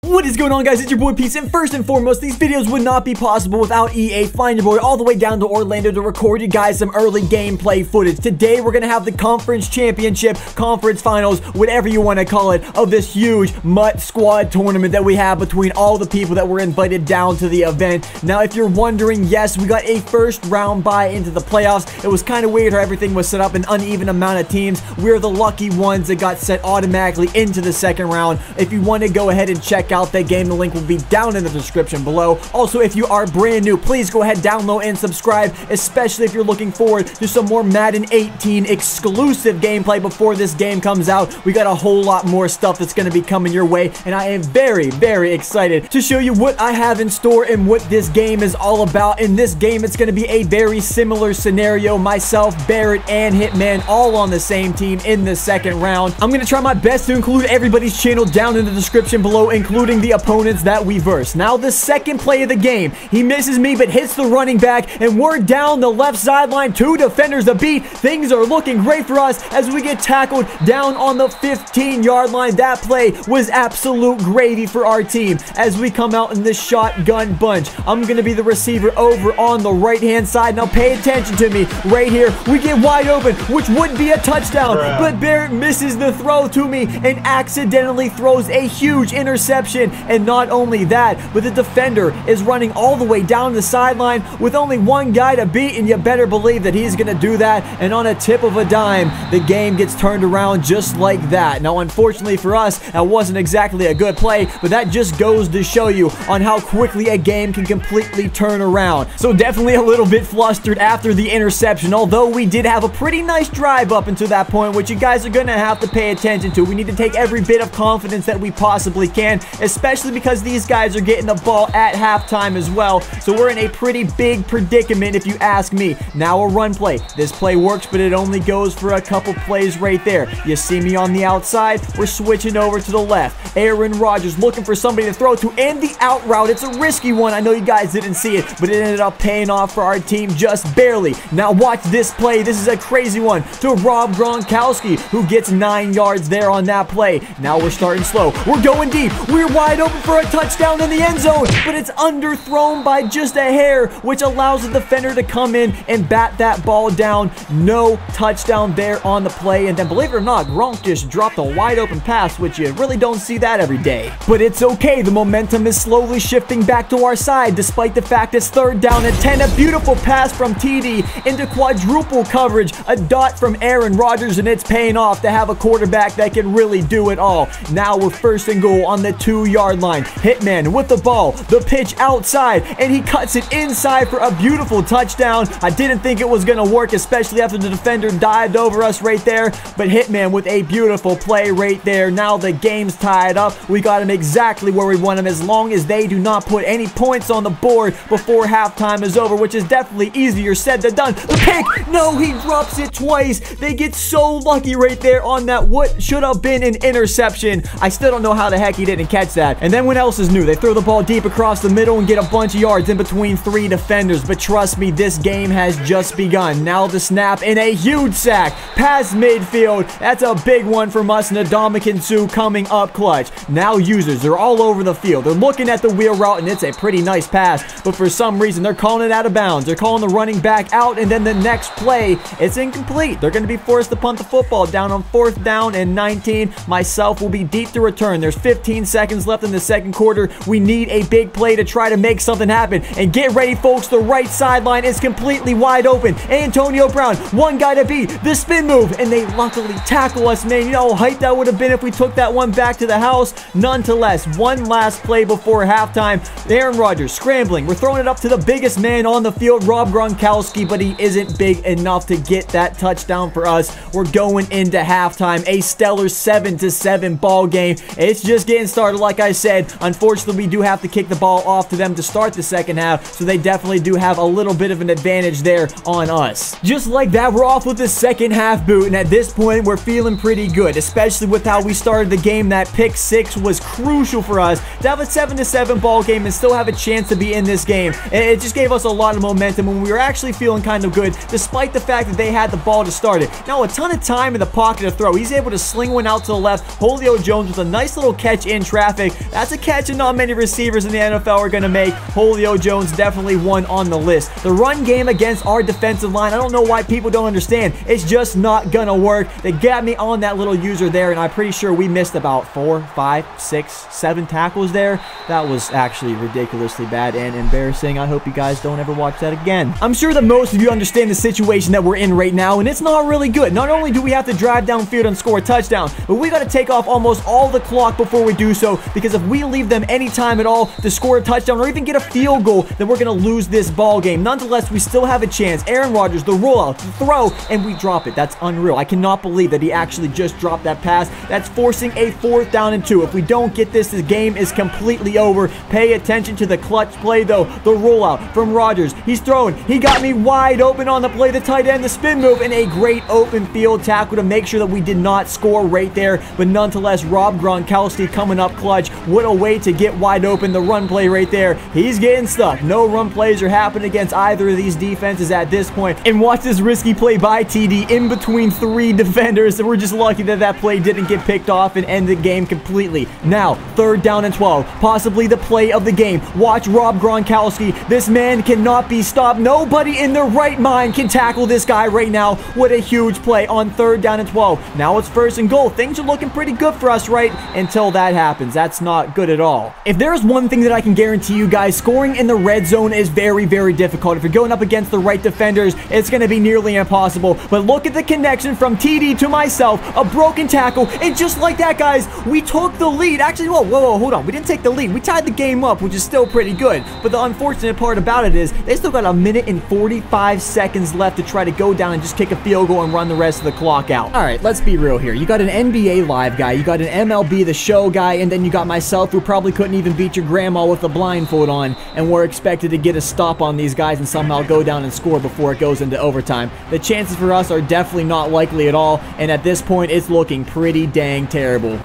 What is going on, guys? It's your boy Peace, and first and foremost, these videos would not be possible without EA flying your boy all the way down to Orlando to record you guys some early gameplay footage. Today, we're gonna have the conference championship, conference finals, whatever you want to call it, of this huge MUT squad tournament that we have between all the people that were invited down to the event. Now, if you're wondering, yes, we got a first round bye into the playoffs. It was kind of weird how everything was set up, an uneven amount of teams. We're the lucky ones that got set automatically into the second round. If you want to go ahead and check out that game, the link will be down in the description below. Also, if you are brand new, please go ahead, download and subscribe, especially if you're looking forward to some more Madden 18 exclusive gameplay before this game comes out. We got a whole lot more stuff that's going to be coming your way, and I am very, very excited to show you what I have in store and what this game is all about. In this game, it's going to be a very similar scenario. Myself, Barrett, and Hitman all on the same team in the second round. I'm going to try my best to include everybody's channel down in the description below, including the opponents that we verse. Now, the second play of the game, he misses me but hits the running back, and we're down the left sideline, 2 defenders a beat. Things are looking great for us as we get tackled down on the 15-yard line. That play was absolute gravy for our team as we come out in this shotgun bunch. I'm gonna be the receiver over on the right-hand side. Now pay attention to me right here. We get wide open, which would be a touchdown, but Barrett misses the throw to me and accidentally throws a huge interception. And not only that, but the defender is running all the way down the sideline with only one guy to beat, and you better believe that he's going to do that. And on a tip of a dime, the game gets turned around just like that. Now, unfortunately for us, that wasn't exactly a good play, but that just goes to show you on how quickly a game can completely turn around. So definitely a little bit flustered after the interception, although we did have a pretty nice drive up until that point, which you guys are going to have to pay attention to. We need to take every bit of confidence that we possibly can, especially because these guys are getting the ball at halftime as well. So we're in a pretty big predicament if you ask me. Now a run play. This play works, but it only goes for a couple plays right there. You see me on the outside. We're switching over to the left. Aaron Rodgers looking for somebody to throw to, and the out route. It's a risky one. I know you guys didn't see it, but it ended up paying off for our team just barely. Now watch this play. This is a crazy one to Rob Gronkowski, who gets 9 yards there on that play. Now we're starting slow. We're going deep. We're wide open for a touchdown in the end zone, but it's underthrown by just a hair, which allows the defender to come in and bat that ball down. No touchdown there on the play, and then believe it or not, Gronk just dropped a wide open pass, which you really don't see that every day. But it's okay, the momentum is slowly shifting back to our side, despite the fact it's 3rd down and 10. A beautiful pass from TD into quadruple coverage, a dot from Aaron Rodgers, and it's paying off to have a quarterback that can really do it all. Now we're 1st and goal on the 2-yard line. Hitman with the ball, the pitch outside, and he cuts it inside for a beautiful touchdown. I didn't think it was going to work, especially after the defender dived over us right there, but Hitman with a beautiful play right there. Now the game's tied up. We got him exactly where we want him, as long as they do not put any points on the board before halftime is over, which is definitely easier said than done. The pick! No, he drops it twice. They get so lucky right there on that what should have been an interception. I still don't know how the heck he didn't catch that. And then what else is new? They throw the ball deep across the middle and get a bunch of yards in between 3 defenders. But trust me, this game has just begun. Now the snap and a huge sack past midfield. That's a big one from us. Ndamukong Suh coming up clutch. Now users, they're all over the field. They're looking at the wheel route, and it's a pretty nice pass. But for some reason, they're calling it out of bounds. They're calling the running back out, and then the next play, it's incomplete. They're going to be forced to punt the football down on 4th down and 19. Myself will be deep to return. There's 15 seconds left in the second quarter. We need a big play to try to make something happen. And get ready, folks. The right sideline is completely wide open. Antonio Brown, one guy to beat. The spin move, and they luckily tackle us, man. You know how hyped that would have been if we took that one back to the house. Nonetheless, one last play before halftime. Aaron Rodgers scrambling. We're throwing it up to the biggest man on the field, Rob Gronkowski, but he isn't big enough to get that touchdown for us. We're going into halftime. A stellar 7-7 ball game. It's just getting started, like I said. Unfortunately, we do have to kick the ball off to them to start the second half, so they definitely do have a little bit of an advantage there on us. Just like that, we're off with the second half boot, and at this point, we're feeling pretty good, especially with how we started the game. That pick 6 was crucial for us to have a 7-7 ball game and still have a chance to be in this game. It just gave us a lot of momentum, and we were actually feeling kind of good, despite the fact that they had the ball to start it. Now, a ton of time in the pocket to throw. He's able to sling one out to the left. Julio Jones with a nice little catch in traffic. traffic. That's a catch and not many receivers in the NFL are going to make. Julio Jones definitely one on the list. The run game against our defensive line, I don't know why people don't understand. It's just not going to work. They got me on that little user there, and I'm pretty sure we missed about 4, 5, 6, 7 tackles there. That was actually ridiculously bad and embarrassing. I hope you guys don't ever watch that again. I'm sure that most of you understand the situation that we're in right now, and it's not really good. Not only do we have to drive downfield and score a touchdown, but we got to take off almost all the clock before we do so, because if we leave them any time at all to score a touchdown or even get a field goal, then we're going to lose this ball game. Nonetheless, we still have a chance. Aaron Rodgers, the rollout, the throw, and we drop it. That's unreal. I cannot believe that he actually just dropped that pass. That's forcing a 4th down and 2. If we don't get this, the game is completely over. Pay attention to the clutch play, though. The rollout from Rodgers. He's throwing. He got me wide open on the play. The tight end, the spin move, and a great open field tackle to make sure that we did not score right there. But nonetheless, Rob Gronkowski coming up clutch. What a way to get wide open. The run play right there. He's getting stuck. No run plays are happening against either of these defenses at this point. And watch this risky play by TD in between 3 defenders. And we're just lucky that that play didn't get picked off and end the game completely. Now, 3rd down and 12. Possibly the play of the game. Watch Rob Gronkowski. This man cannot be stopped. Nobody in their right mind can tackle this guy right now. What a huge play on 3rd down and 12. Now it's 1st and goal. Things are looking pretty good for us, right? Until that happens. That's not good at all. If there's one thing that I can guarantee you guys, scoring in the red zone is very, very difficult. If you're going up against the right defenders, it's going to be nearly impossible. But look at the connection from TD to myself. A broken tackle. And just like that, guys, we took the lead. Actually, whoa, hold on. We didn't take the lead. We tied the game up, which is still pretty good. But the unfortunate part about it is they still got 1 minute and 45 seconds left to try to go down and just kick a field goal and run the rest of the clock out. All right, let's be real here. You got an NBA Live guy, you got an MLB The Show guy, and then you got myself, who probably couldn't even beat your grandma with a blindfold on, and we're expected to get a stop on these guys and somehow go down and score before it goes into overtime. The chances for us are definitely not likely at all, and at this point, it's looking pretty dang terrible.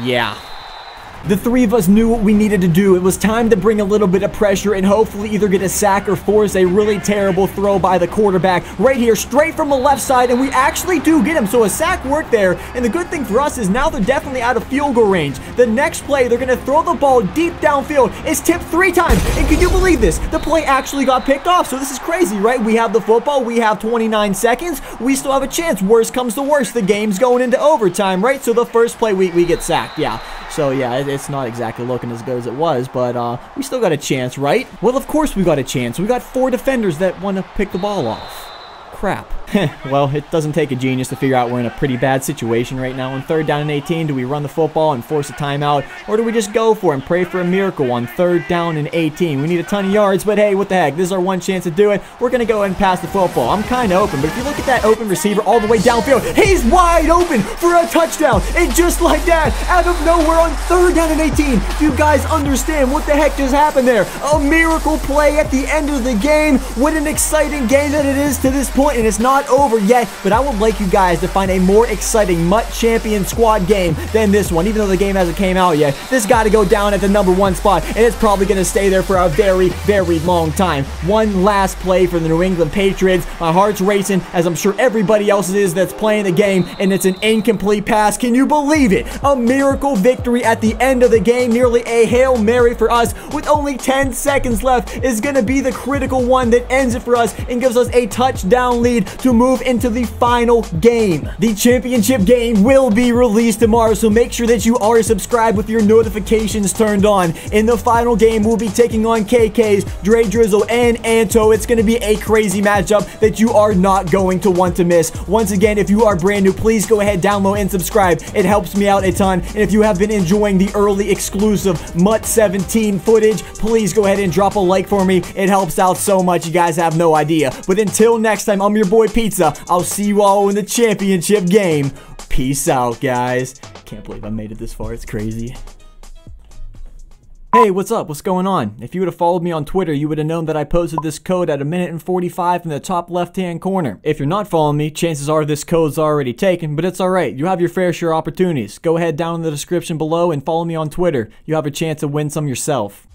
Yeah. The 3 of us knew what we needed to do. It was time to bring a little bit of pressure and hopefully either get a sack or force a really terrible throw by the quarterback right here, straight from the left side, and we actually do get him. So a sack worked there, and the good thing for us is now they're definitely out of field goal range. The next play, they're going to throw the ball deep downfield. It's tipped 3 times, and can you believe this? The play actually got picked off, so this is crazy, right? We have the football. We have 29 seconds. We still have a chance. Worst comes to worst. The game's going into overtime, right? So the first play, we get sacked, yeah. So yeah, it's not exactly looking as good as it was, but we still got a chance, right? Well, of course we got a chance. We got 4 defenders that want to pick the ball off. Crap. Well, it doesn't take a genius to figure out we're in a pretty bad situation right now. On 3rd down and 18, do we run the football and force a timeout, or do we just go for it and pray for a miracle on 3rd down and 18? We need a ton of yards, but hey, what the heck? This is our one chance to do it. We're going to go ahead and pass the football. I'm kind of open, but if you look at that open receiver all the way downfield, he's wide open for a touchdown. And just like that, out of nowhere on 3rd down and 18, you guys understand what the heck just happened there? A miracle play at the end of the game. What an exciting game that it is to this point, and it's not over yet, but I would like you guys to find a more exciting MUT Champion Squad game than this one. Even though the game hasn't came out yet, this got to go down at the #1 spot, and it's probably going to stay there for a very, very long time. One last play for the New England Patriots. My heart's racing, as I'm sure everybody else is that's playing the game, and it's an incomplete pass. Can you believe it? A miracle victory at the end of the game. Nearly a Hail Mary for us with only 10 seconds left is going to be the critical one that ends it for us and gives us a touchdown lead to move into the final game. The championship game will be released tomorrow, so make sure that you are subscribed with your notifications turned on. In the final game, we'll be taking on KK's, Dre Drizzle, and Anto. It's going to be a crazy matchup that you are not going to want to miss. Once again, if you are brand new, please go ahead, download, and subscribe. It helps me out a ton. And if you have been enjoying the early exclusive MUT 17 footage, please go ahead and drop a like for me. It helps out so much, you guys have no idea. But until next time, I'm your boy Pizza. I'll see you all in the championship game. Peace out, guys. Can't believe I made it this far. It's crazy. Hey, what's up? What's going on? If you would have followed me on Twitter, you would have known that I posted this code at 1 minute and 45 in the top left-hand corner. If you're not following me, chances are this code's already taken, but it's alright. You have your fair share of opportunities. Go ahead down in the description below and follow me on Twitter. You have a chance to win some yourself.